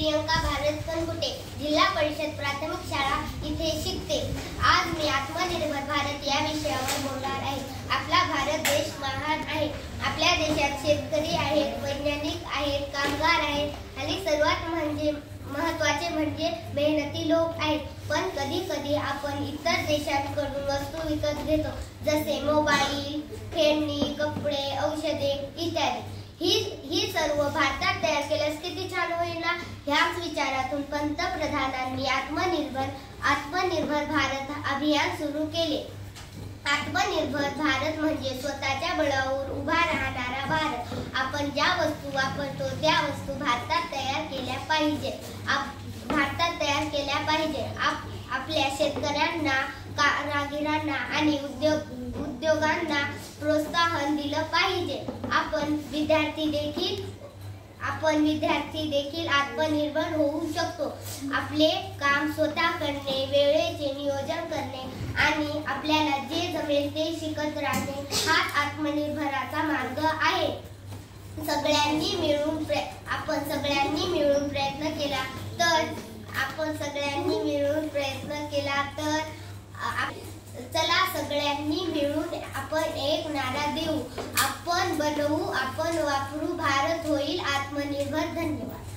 प्रियंका भारत कनकुटे, जिल्हा परिषद प्राथमिक शाळा इथे शिकते। आज मी आत्मनिर्भर भारत या विषयावर बोलणार आहे। आपला भारत देश महान आहे। आपल्या देशात शेतकरी आहेत, वैज्ञानिक आहेत, कामगार आहेत आणि सर्वात महत्त्वाचे म्हणजे मेहनती लोक आहेत। पण कधी कधी आपण इतर देशांकडून वस्तू विकत घेतो, जसे मोबाईल, खेळणी, कपडे, औषधे इत्यादी। ही सर्व भारतात तयार केल्यास किती छान होईल ना। ह्याच विचारातून पंतप्रधानांनी आत्मनिर्भर भारत अभियान सुरू केले। आत्मनिर्भर भारत म्हणजे स्वतःच्या बळावर उभा राहणारा भारत। आपण ज्या वस्तू वापरतो त्या वस्तू भारतात तयार केल्या पाहिजे। आपल्या शेतकऱ्यांना, कारागिरांना आणि उद्योगांना प्रोत्साहन दिलं पाहिजे। आपण विद्यार्थी देखील आत्मनिर्भर होऊ शकतो। आपले काम स्वतः करणे, वेळेचे नियोजन करणे आणि आपल्याला जे जमेल ते शिकत राहणे हाच आत्मनिर्भराचा मार्ग आहे। सगळ्यांनी मिळून प्रयत्न केला तर चला सगळ्यांनी मिळून आपण एक नारा देऊ, आपण बनवू, आपण वापरू, भारत होईल आत्मनिर्भर। धन्यवाद।